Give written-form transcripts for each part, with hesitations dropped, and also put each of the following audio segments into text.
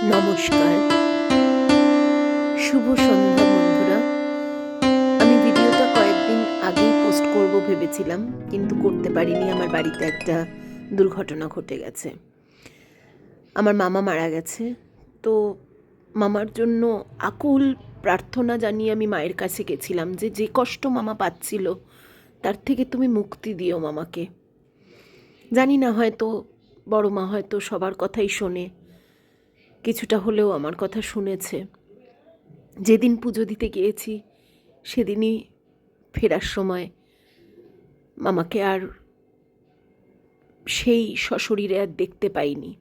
নমস্কার, শুভ সন্ধ্যা বন্ধুরা। আমি ভিডিওটা কয়েকদিন আগেই পোস্ট করব ভেবেছিলাম, কিন্তু করতে পারিনি। আমার বাড়িতে একটা দুর্ঘটনা ঘটে গেছে। আমার মামা মারা গেছে। তো মামার জন্য আকুল প্রার্থনা জানিয়ে আমি মায়ের কাছে গেছিলাম যে যে কষ্ট মামা পাচ্ছিল তার থেকে তুমি মুক্তি দিও মামাকে। জানি না, হয়তো বড় মা হয়তো সবার কথাই শোনে, কিছুটা হলেও আমার কথা শুনেছে। যেদিন পুজো দিতে গিয়েছি সেদিনই ফেরার সময় মামাকে আর সেই সশরীরে আর দেখতে পাইনি।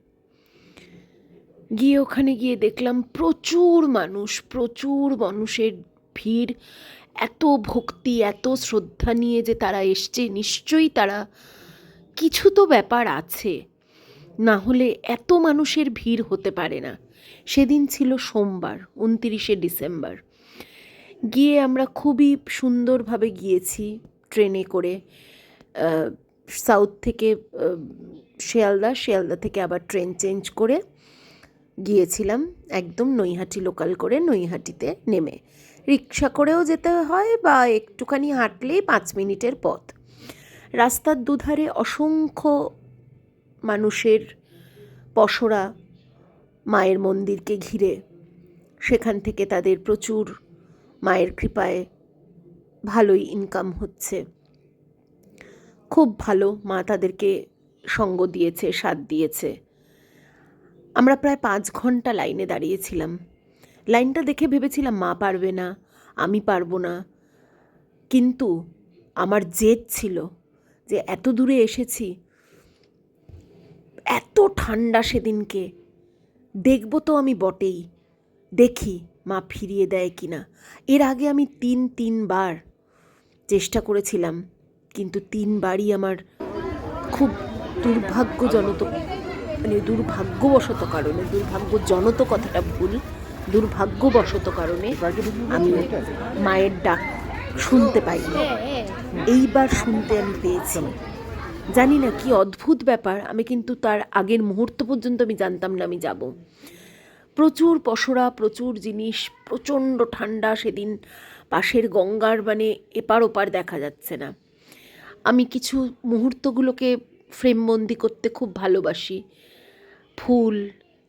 ওখানে গিয়ে দেখলাম প্রচুর মানুষের ভিড়, এত ভক্তি, এত শ্রদ্ধা নিয়ে যে তারা এসছে। নিশ্চয়ই তারা কিছু তো ব্যাপার আছে, না হলে এত মানুষের ভিড় হতে পারে না। সেদিন ছিল সোমবার, 29শে ডিসেম্বর। আমরা খুবই সুন্দরভাবে গিয়েছি ট্রেনে করে। সাউথ থেকে শিয়ালদা থেকে আবার ট্রেন চেঞ্জ করে গিয়েছিলাম একদম নৈহাটি লোকাল করে। নৈহাটিতে নেমে রিক্সা করেও যেতে হয় বা একটুখানি হাঁটলেই 5 মিনিটের পথ। রাস্তার দুধারে অসংখ্য মানুষের পসরা মায়ের মন্দিরকে ঘিরে। সেখান থেকে তাদের প্রচুর মায়ের কৃপায় ভালোই ইনকাম হচ্ছে। খুব ভালো, মা তাদেরকে সঙ্গ দিয়েছে, সাথ দিয়েছে। আমরা প্রায় 5 ঘন্টা লাইনে দাঁড়িয়েছিলাম। লাইনটা দেখে ভেবেছিলাম মা পারবে না, আমি পারবো না, কিন্তু আমার জেদ ছিল যে এত দূরে এসেছি, এত ঠান্ডা সেদিনকে, দেখব তো আমি বটেই, দেখি মা ফিরিয়ে দেয় কিনা। এর আগে আমি তিনবার চেষ্টা করেছিলাম, কিন্তু 3বারই আমার খুব দুর্ভাগ্যজনক, দুর্ভাগ্যবশত কারণে, দুর্ভাগ্যজনক কথাটা ভুল, দুর্ভাগ্যবশত কারণে আমি মায়ের ডাক শুনতে পাইনি। এইবার শুনতে আমি পেয়েছি। জানি না কি অদ্ভুত ব্যাপার। আমি কিন্তু তার আগের মুহূর্ত পর্যন্ত আমি জানতাম না আমি যাব। প্রচুর পসরা, প্রচুর জিনিস, প্রচণ্ড ঠান্ডা। সেদিন পাশের গঙ্গার এপার ওপার দেখা যাচ্ছে না। আমি কিছু মুহূর্তগুলোকে ফ্রেমবন্দি করতে খুব ভালোবাসি। ফুল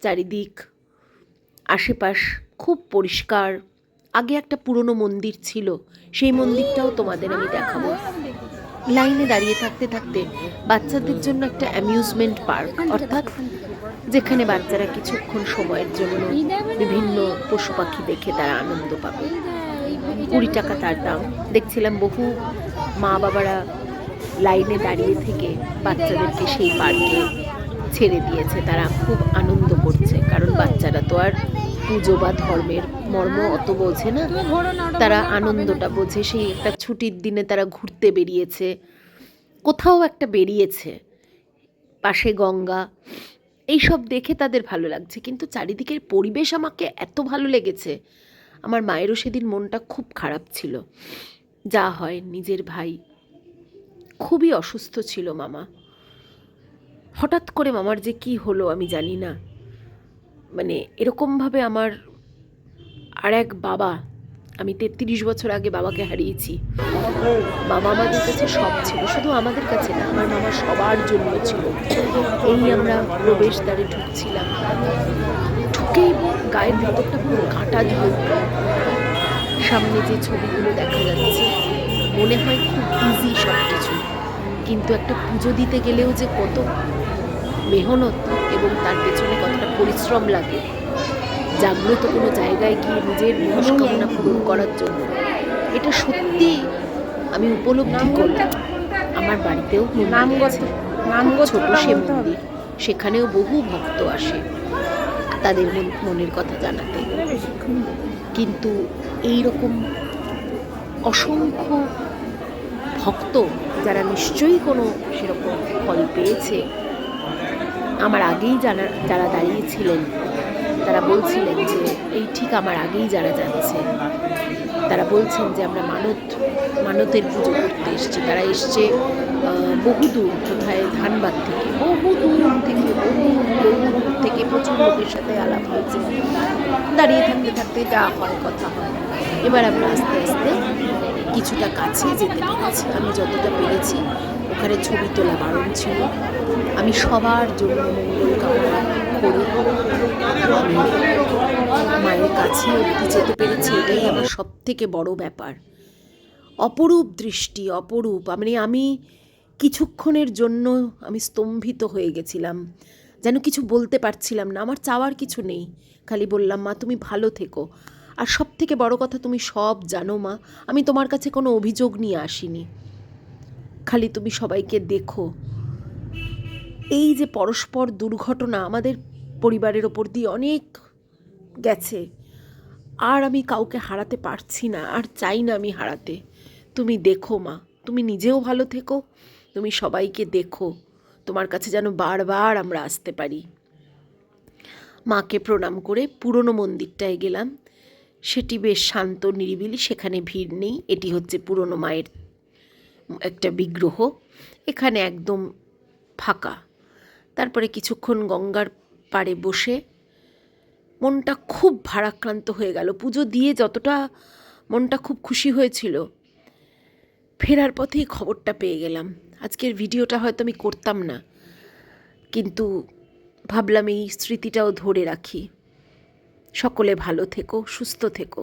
চারিদিক, আশেপাশ খুব পরিষ্কার। আগে একটা পুরনো মন্দির ছিল, সেই মন্দিরটাও তোমাদের আমি দেখাবো। লাইনে দাঁড়িয়ে থাকতে বাচ্চাদের জন্য একটা অ্যামিউজমেন্ট পার্ক, অর্থাৎ যেখানে বাচ্চারা কিছুক্ষণ সময়ের জন্য বিভিন্ন পশু পাখি দেখে তারা আনন্দ পাবে। 20 টাকা তার দাম। দেখছিলাম বহু মা বাবারা লাইনে দাঁড়িয়ে থেকে বাচ্চাদেরকে সেই পার্কে ছেড়ে দিয়েছে। তারা খুব আনন্দ করছে, কারণ বাচ্চারা তো আর পুজো বা ধর্মের মর্ম অত বোঝে না, তারা আনন্দটা বোঝে। সেই একটা ছুটির দিনে তারা ঘুরতে বেরিয়েছে, কোথাও একটা বেরিয়েছে, পাশে গঙ্গা, এইসব দেখে তাদের ভালো লাগছে। কিন্তু চারিদিকের পরিবেশ আমাকে এত ভালো লেগেছে। আমার মায়েরও সেদিন মনটা খুব খারাপ ছিল। যা হয়, নিজের ভাই, খুবই অসুস্থ ছিল মামা। হঠাৎ করে মামার যে কি হলো আমি জানি না। এরকমভাবে আমার আর এক বাবা, আমি 33 বছর আগে বাবাকে হারিয়েছি। মামা আমাদের কাছে সব ছিল, শুধু আমাদের কাছে না, আমার মামা সবার জন্য ছিল। আমরা প্রবেশদ্বারে ঢুকছিলাম, ঢুকেই গায়ের ভেতরটা পুরো কাঁটা দিয়ে উঠল। সামনে যে ছবিগুলো দেখা যাচ্ছে, মনে হয় খুব ইজি সব কিছু, কিন্তু একটা পুজো দিতে গেলেও যে কত মেহনত এবং তার পেছনে কতটা পরিশ্রম লাগে, জাগ্রত কোনো জায়গায় গিয়ে নিজের মনস্কামনা পূরণ করার জন্য, এটা সত্যি আমি উপলব্ধি করলাম। আমার বাড়িতেও ছোট সে মন্দির, সেখানেও বহু ভক্ত আসে তাদের মনের কথা জানাতে, কিন্তু এইরকম অসংখ্য ভক্ত যারা নিশ্চয়ই কোনো সেরকম ফল পেয়েছে, আমার আগেই যারা দাঁড়িয়েছিলেন তারা বলছিলেন যে এই ঠিক আমার আগেই যারা যাচ্ছে, তারা বলছেন যে আমরা মানতের পুজো করতে এসেছি। তারা এসছে বহুদূর, কোথায় ধানবাদ থেকে, বহু দূর থেকে প্রচুর লোকের সাথে আলাপ হয়েছে। দাঁড়িয়ে থাকতে থাকতে যা হয় কথা হয়। এবার আমরা আস্তে আস্তে কিছুটা কাছে যেতে পেরেছি। আমি যতটা পেরেছি, ওখানে ছবি তোলা বারণ ছিল। আমি সবার জন্য মঙ্গল কামনা করে আমি মায়ের কাছে অবধি যেতে পেরেছি, এটাই আমার সব থেকে বড় ব্যাপার। অপরূপ দৃষ্টি, অপরূপ। আমি কিছুক্ষণের জন্য আমি স্তম্ভিত হয়ে গেছিলাম, যেন কিছু বলতে পারছিলাম না। আমার চাওয়ার কিছু নেই, খালি বললাম মা তুমি ভালো থেকো। আর সব থেকে বড় কথা, তুমি সব জানো মা, আমি তোমার কাছে কোনো অভিযোগ নিয়ে আসিনি, খালি তুমি সবাইকে দেখো। এই যে পরস্পর দুর্ঘটনা আমাদের পরিবারের ওপর দিয়ে অনেক গেছে, আর আমি কাউকে হারাতে পারছি না, আর চাই না আমি হারাতে। তুমি দেখো মা, তুমি নিজেও ভালো থেকো, তুমি সবাইকে দেখো, তোমার কাছে যেন বারবার আমরা আসতে পারি। মাকে প্রণাম করে পুরনো মন্দিরটায় গেলাম। সেটি বেশ শান্ত নিরিবিলি, সেখানে ভিড় নেই। এটি হচ্ছে পুরনো মায়ের একটা বিগ্রহ, এখানে একদম ফাঁকা। তারপরে কিছুক্ষণ গঙ্গার পাড়ে বসে মনটা খুব ভারাক্রান্ত হয়ে গেল। পুজো দিয়ে যতটা মনটা খুব খুশি হয়েছিল, ফেরার পথেই খবরটা পেয়ে গেলাম। আজকের ভিডিওটা হয়তো আমি করতাম না, কিন্তু ভাবলাম এই স্মৃতিটাও ধরে রাখি। সকলে ভালো থেকো, সুস্থ থেকো।